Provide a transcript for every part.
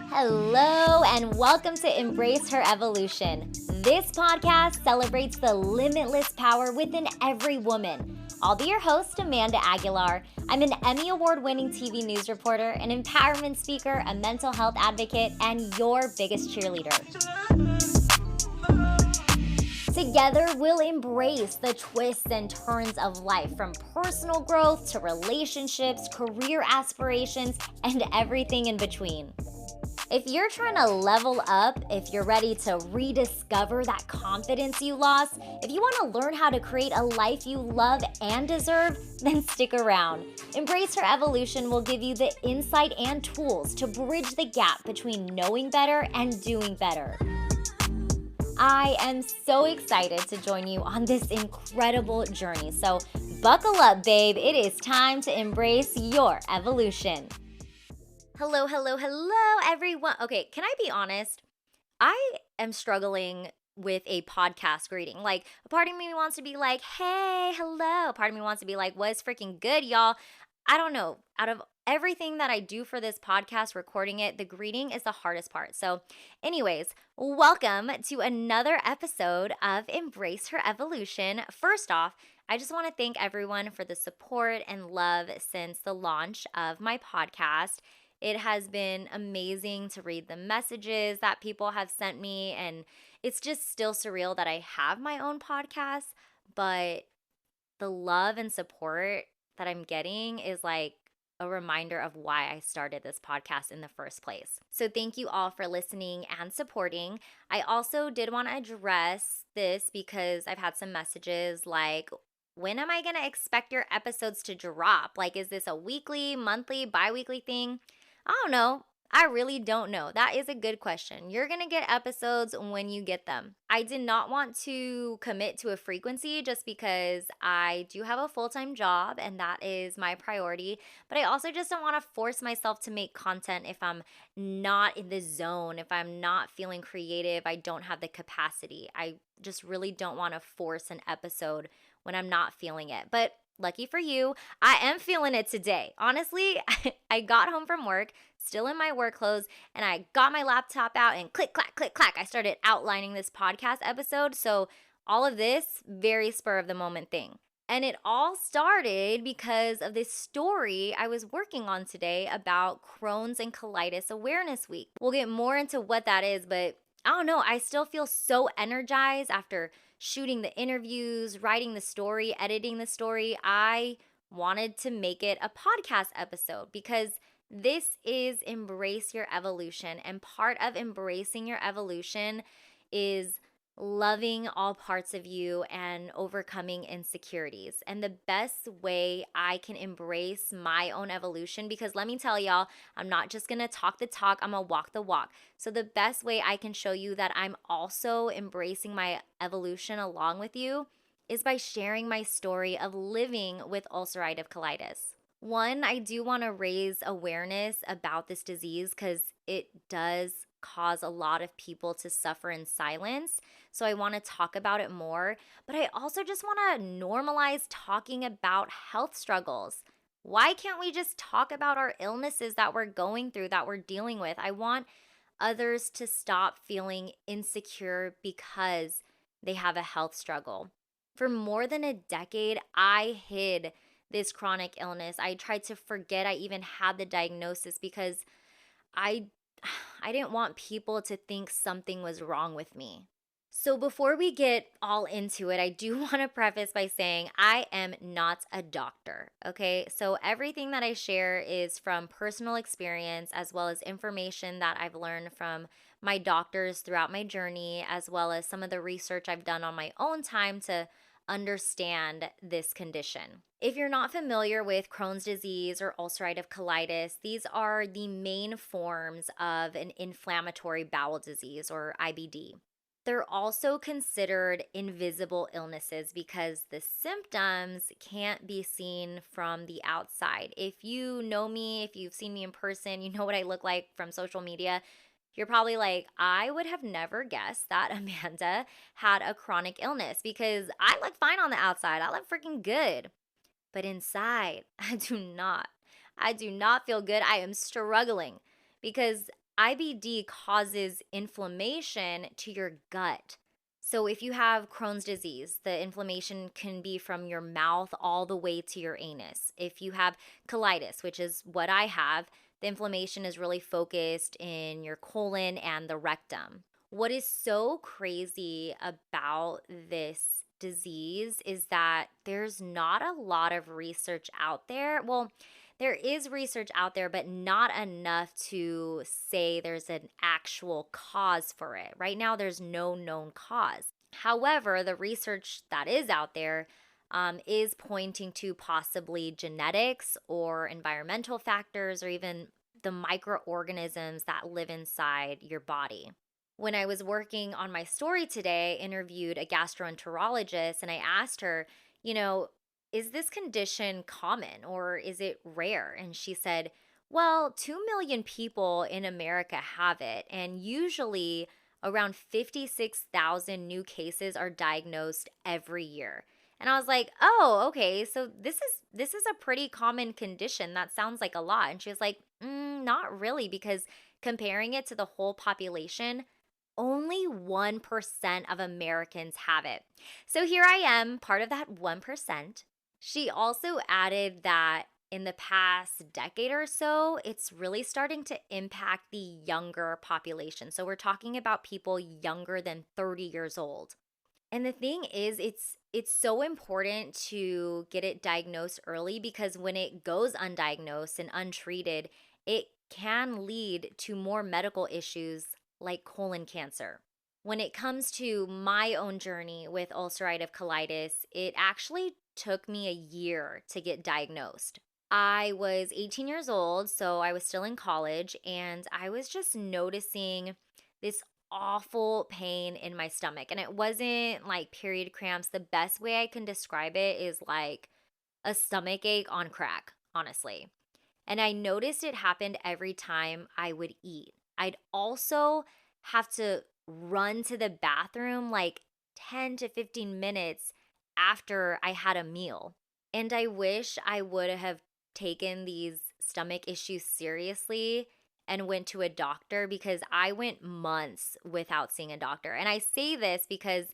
Hello and welcome to Embrace Her Evolution. This podcast celebrates the limitless power within every woman. I'll be your host, Amanda Aguilar. I'm an Emmy Award-winning TV news reporter, an empowerment speaker, a mental health advocate, and your biggest cheerleader. Together, we'll embrace the twists and turns of life, from personal growth to relationships, career aspirations, and everything in between. If you're trying to level up, if you're ready to rediscover that confidence you lost, if you want to learn how to create a life you love and deserve, then stick around. Embrace Her Evolution will give you the insight and tools to bridge the gap between knowing better and doing better. I am so excited to join you on this incredible journey. So buckle up, babe. It is time to embrace your evolution. Hello, everyone. Okay, can I be honest? I am struggling with a podcast greeting. Like, a part of me wants to be like, hey, hello. A part of me wants to be like, what's freaking good, y'all? I don't know. Out of everything that I do for this podcast, recording it, the greeting is the hardest part. So anyways, welcome to another episode of Embrace Her Evolution. First off, I just want to thank everyone for the support and love since the launch of my podcast. It has been amazing to read the messages that people have sent me, and it's just still surreal that I have my own podcast, but the love and support that I'm getting is like a reminder of why I started this podcast in the first place. So thank you all for listening and supporting. I also did want to address this because I've had some messages like, when am I going to expect your episodes to drop? Like, is this a weekly, monthly, bi-weekly thing? I don't know. I really don't know. That is a good question. You're going to get episodes when you get them. I did not want to commit to a frequency just because I do have a full-time job and that is my priority. But I also just don't want to force myself to make content if I'm not in the zone, if I'm not feeling creative, I don't have the capacity. I just really don't want to force an episode when I'm not feeling it. But lucky for you, I am feeling it today. Honestly, I got home from work, still in my work clothes, and I got my laptop out and click, clack, I started outlining this podcast episode. So all of this, very spur of the moment thing. And it all started because of this story I was working on today about Crohn's and Colitis Awareness Week. We'll get more into what that is, but I don't know, I still feel so energized after shooting the interviews, writing the story, editing the story. I wanted to make it a podcast episode because this is Embrace Your Evolution. And part of embracing your evolution is loving all parts of you and overcoming insecurities. And the best way I can embrace my own evolution, because let me tell y'all, I'm not just gonna talk the talk, I'm gonna walk the walk. So the best way I can show you that I'm also embracing my evolution along with you is by sharing my story of living with ulcerative colitis. One, I do want to raise awareness about this disease because it does cause a lot of people to suffer in silence. So I want to talk about it more, but I also just want to normalize talking about health struggles. Why can't we just talk about our illnesses that we're going through, that we're dealing with? I want others to stop feeling insecure because they have a health struggle. For more than a decade, I hid this chronic illness. I tried to forget I even had the diagnosis because I didn't want people to think something was wrong with me. So before we get all into it, I do want to preface by saying I am not a doctor, okay? So everything that I share is from personal experience as well as information that I've learned from my doctors throughout my journey, as well as some of the research I've done on my own time to understand this condition. If you're not familiar with Crohn's disease or ulcerative colitis, these are the main forms of an inflammatory bowel disease or IBD. They're also considered invisible illnesses because the symptoms can't be seen from the outside. If you know me, if you've seen me in person, you know what I look like from social media. You're probably like, I would have never guessed that Amanda had a chronic illness because I look fine on the outside. I look freaking good. But inside, I do not. I do not feel good. I am struggling because IBD causes inflammation to your gut. So if you have Crohn's disease, the inflammation can be from your mouth all the way to your anus. If you have colitis, which is what I have, the inflammation is really focused in your colon and the rectum. What is so crazy about this disease is that there's not a lot of research out there. Well, there is research out there, but not enough to say there's an actual cause for it. Right now, there's no known cause. However, the research that is out there is pointing to possibly genetics or environmental factors or even the microorganisms that live inside your body. When I was working on my story today, I interviewed a gastroenterologist and I asked her, is this condition common or is it rare? And she said, well, 2 million people in America have it, and usually around 56,000 new cases are diagnosed every year. And I was like, "Oh, okay. So this is a pretty common condition. That sounds like a lot." And she was like, "Not really, because comparing it to the whole population, only 1% of Americans have it." So here I am, part of that 1%. She also added that in the past decade or so, it's really starting to impact the younger population. So we're talking about people younger than 30 years old. And the thing is, it's so important to get it diagnosed early because when it goes undiagnosed and untreated, it can lead to more medical issues like colon cancer. When it comes to my own journey with ulcerative colitis, it actually took me a year to get diagnosed. I was 18 years old, so I was still in college, and I was just noticing this awful pain in my stomach. And it wasn't like period cramps. The best way I can describe it is like a stomach ache on crack, honestly. And I noticed it happened every time I would eat. I'd also have to run to the bathroom like 10 to 15 minutes after I had a meal. And I wish I would have taken these stomach issues seriously and went to a doctor, because I went months without seeing a doctor. And I say this because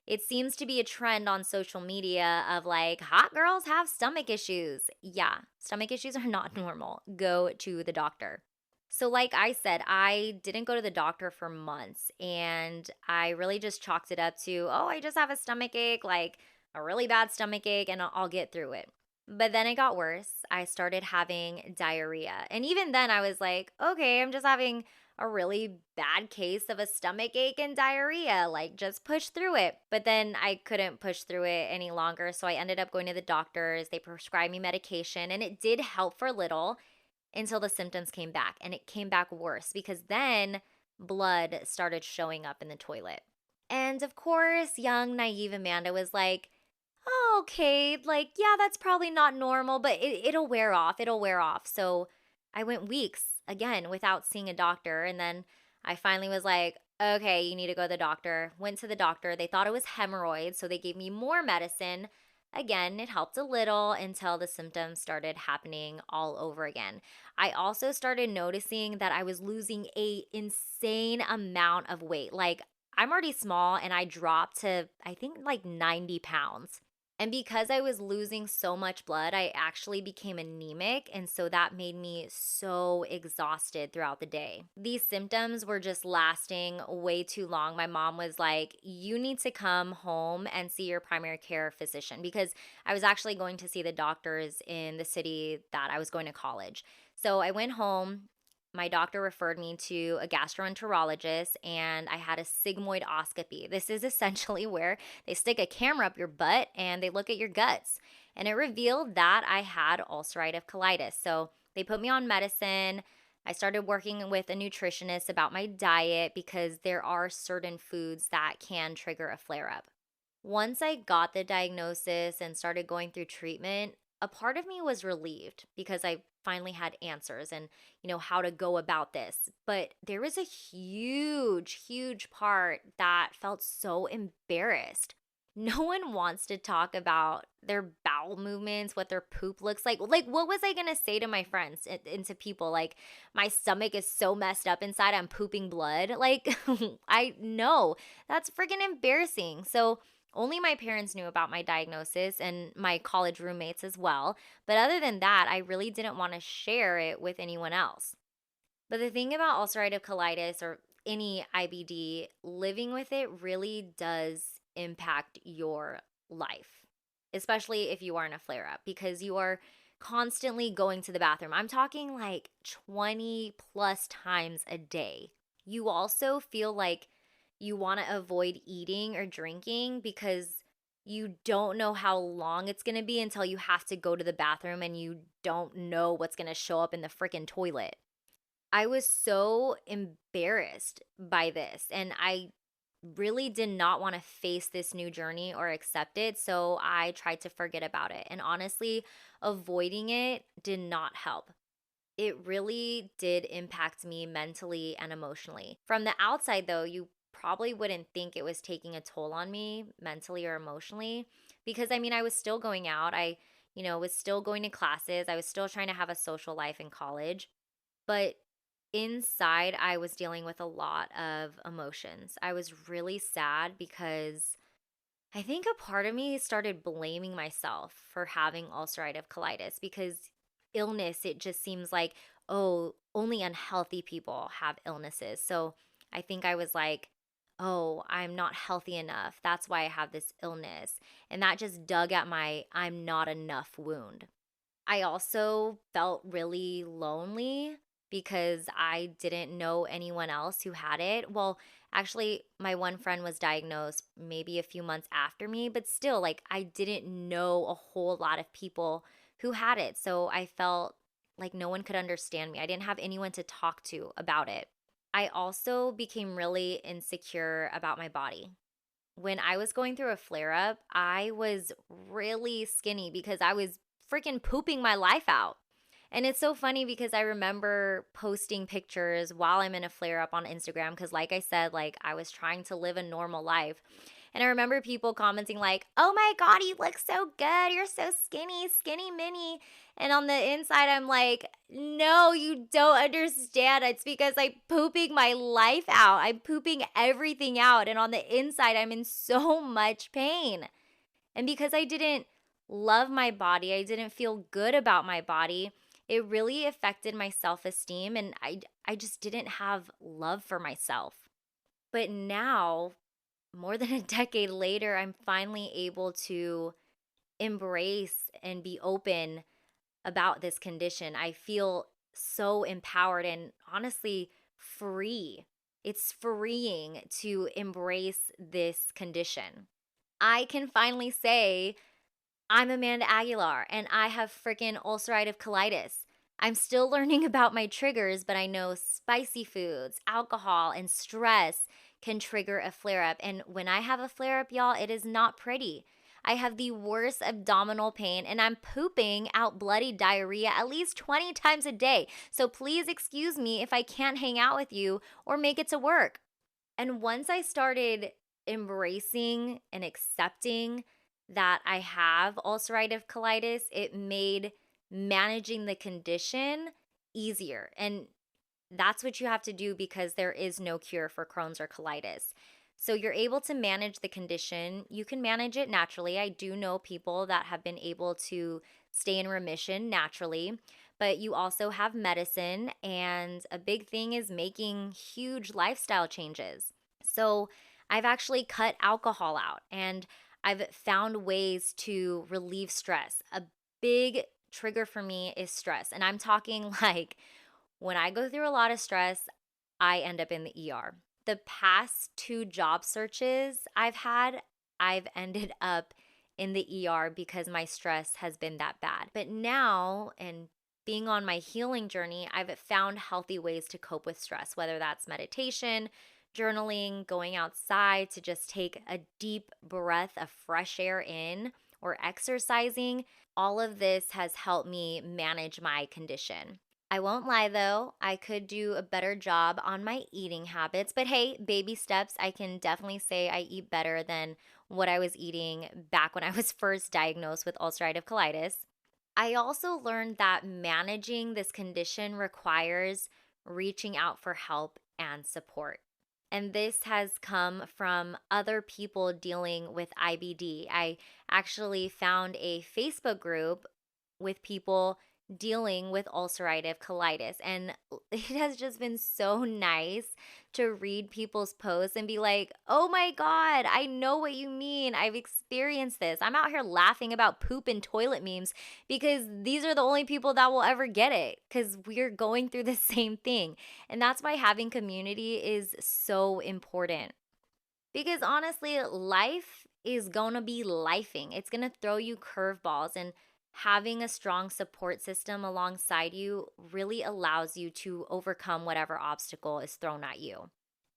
it seems to be a trend on social media of like, hot girls have stomach issues. Yeah, stomach issues are not normal. Go to the doctor. So, like I said, I didn't go to the doctor for months, and I really just chalked it up to, oh, I just have a stomach ache, like a really bad stomach ache, and I'll get through it. But then it got worse. I started having diarrhea. And even then, I was like, okay, I'm just having a really bad case of a stomach ache and diarrhea. Like, just push through it. But then I couldn't push through it any longer. So I ended up going to the doctors. They prescribed me medication, and it did help for a little until the symptoms came back. And it came back worse because then blood started showing up in the toilet. And of course, young, naive Amanda was like, oh, okay, like, yeah, that's probably not normal, but it'll wear off. It'll wear off. So I went weeks again without seeing a doctor. And then I finally was like, okay, you need to go to the doctor. Went to the doctor. They thought it was hemorrhoids. So they gave me more medicine. Again, it helped a little until the symptoms started happening all over again. I also started noticing that I was losing an insane amount of weight. Like, I'm already small and I dropped to, I think, like 90 pounds. And because I was losing so much blood, I actually became anemic. And so that made me so exhausted throughout the day. These symptoms were just lasting way too long. My mom was like, you need to come home and see your primary care physician, because I was actually going to see the doctors in the city that I was going to college. So I went home. My doctor referred me to a gastroenterologist, and I had a sigmoidoscopy. This is essentially where they stick a camera up your butt and they look at your guts. And it revealed that I had ulcerative colitis. So they put me on medicine. I started working with a nutritionist about my diet because there are certain foods that can trigger a flare up. Once I got the diagnosis and started going through treatment, a part of me was relieved because I finally had answers and, how to go about this. But there was a huge, huge part that felt so embarrassed. No one wants to talk about their bowel movements, what their poop looks like. Like, what was I going to say to my friends and to people? Like, my stomach is so messed up inside, I'm pooping blood. Like, I know that's freaking embarrassing. So, only my parents knew about my diagnosis and my college roommates as well. But other than that, I really didn't want to share it with anyone else. But the thing about ulcerative colitis or any IBD, living with it really does impact your life, especially if you are in a flare up because you are constantly going to the bathroom. I'm talking like 20 plus times a day. You also feel like you want to avoid eating or drinking because you don't know how long it's going to be until you have to go to the bathroom and you don't know what's going to show up in the freaking toilet. I was so embarrassed by this, and I really did not want to face this new journey or accept it, so I tried to forget about it. And honestly, avoiding it did not help. It really did impact me mentally and emotionally. From the outside, though, you probably wouldn't think it was taking a toll on me mentally or emotionally because I was still going out. I was still going to classes. I was still trying to have a social life in college. But inside, I was dealing with a lot of emotions. I was really sad because I think a part of me started blaming myself for having ulcerative colitis because illness, it just seems like, oh, only unhealthy people have illnesses. So I think I was like, oh, I'm not healthy enough. That's why I have this illness. And that just dug at my I'm not enough wound. I also felt really lonely because I didn't know anyone else who had it. Well, actually, my one friend was diagnosed maybe a few months after me, but still, like, I didn't know a whole lot of people who had it. So I felt like no one could understand me. I didn't have anyone to talk to about it. I also became really insecure about my body. When I was going through a flare up, I was really skinny because I was freaking pooping my life out. And it's so funny because I remember posting pictures while I'm in a flare up on Instagram because like I said, like I was trying to live a normal life. And I remember people commenting like, "Oh my god, you look so good. You're so skinny, skinny mini." And on the inside I'm like, "No, you don't understand. It's because I'm pooping my life out. I'm pooping everything out and on the inside I'm in so much pain." And because I didn't love my body, I didn't feel good about my body, it really affected my self-esteem and I just didn't have love for myself. But now, more than a decade later, I'm finally able to embrace and be open about this condition. I feel so empowered and honestly free. It's freeing to embrace this condition. I can finally say I'm Amanda Aguilar and I have freaking ulcerative colitis. I'm still learning about my triggers, but I know spicy foods, alcohol, and stress can trigger a flare up. And when I have a flare up, y'all, it is not pretty. I have the worst abdominal pain and I'm pooping out bloody diarrhea at least 20 times a day. So please excuse me if I can't hang out with you or make it to work. And once I started embracing and accepting that I have ulcerative colitis, it made managing the condition easier. And that's what you have to do because there is no cure for Crohn's or colitis. So you're able to manage the condition. You can manage it naturally. I do know people that have been able to stay in remission naturally, but you also have medicine. And a big thing is making huge lifestyle changes. So I've actually cut alcohol out and I've found ways to relieve stress. A big trigger for me is stress. And I'm talking like when I go through a lot of stress, I end up in the ER. The past 2 job searches I've had, I've ended up in the ER because my stress has been that bad. But now, and being on my healing journey, I've found healthy ways to cope with stress, whether that's meditation, journaling, going outside to just take a deep breath of fresh air in, or exercising. All of this has helped me manage my condition. I won't lie though, I could do a better job on my eating habits, but hey, baby steps. I can definitely say I eat better than what I was eating back when I was first diagnosed with ulcerative colitis. I also learned that managing this condition requires reaching out for help and support. And this has come from other people dealing with IBD. I actually found a Facebook group with people dealing with ulcerative colitis. And it has just been so nice to read people's posts and be like, oh my God, I know what you mean. I've experienced this. I'm out here laughing about poop and toilet memes because these are the only people that will ever get it because we're going through the same thing. And that's why having community is so important. Because honestly, life is going to be lifing. It's going to throw you curveballs, and having a strong support system alongside you really allows you to overcome whatever obstacle is thrown at you.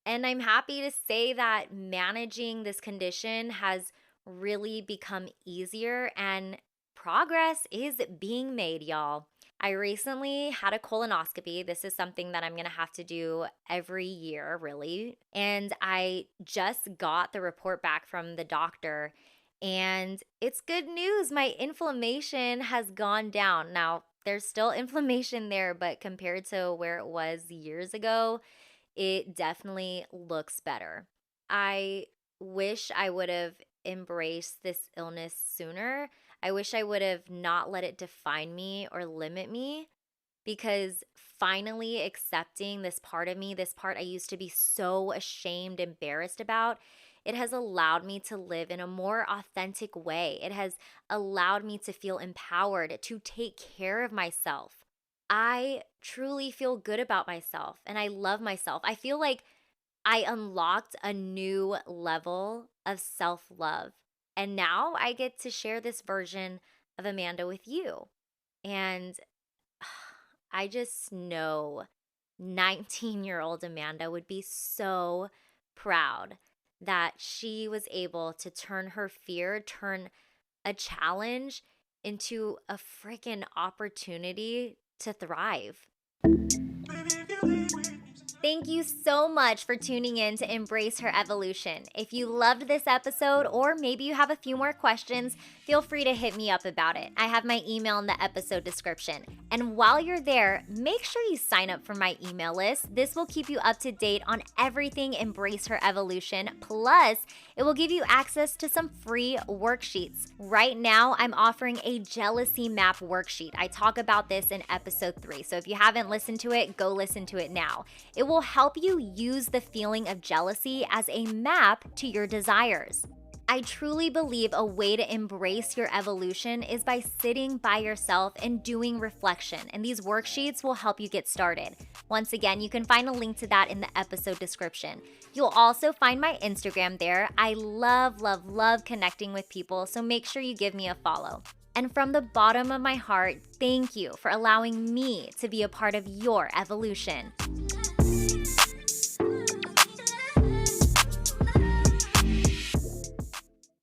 And I'm happy to say that managing this condition has really become easier and progress is being made, y'all. I recently had a colonoscopy. This is something that I'm going to have to do every year, really. And I just got the report back from the doctor, and it's good news. My inflammation has gone down. Now, there's still inflammation there, but compared to where it was years ago, it definitely looks better. I wish I would have embraced this illness sooner. I wish I would have not let it define me or limit me, because finally accepting this part of me, this part I used to be so ashamed, embarrassed about, it has allowed me to live in a more authentic way. It has allowed me to feel empowered to take care of myself. I truly feel good about myself and I love myself. I feel like I unlocked a new level of self-love. And now I get to share this version of Amanda with you. And I just know 19-year-old Amanda would be so proud that she was able to turn a challenge into a freaking opportunity to thrive. Thank you so much for tuning in to Embrace Her Evolution. If you loved this episode, or maybe you have a few more questions, feel free to hit me up about it. I have my email in the episode description. And while you're there, make sure you sign up for my email list. This will keep you up to date on everything Embrace Her Evolution. Plus, it will give you access to some free worksheets. Right now, I'm offering a jealousy map worksheet. I talk about this in episode 3. So if you haven't listened to it, go listen to it now. It will help you use the feeling of jealousy as a map to your desires. I truly believe a way to embrace your evolution is by sitting by yourself and doing reflection, and these worksheets will help you get started. Once again, you can find a link to that in the episode description. You'll also find my Instagram there. I love, love, love connecting with people, so make sure you give me a follow. And from the bottom of my heart, thank you for allowing me to be a part of your evolution.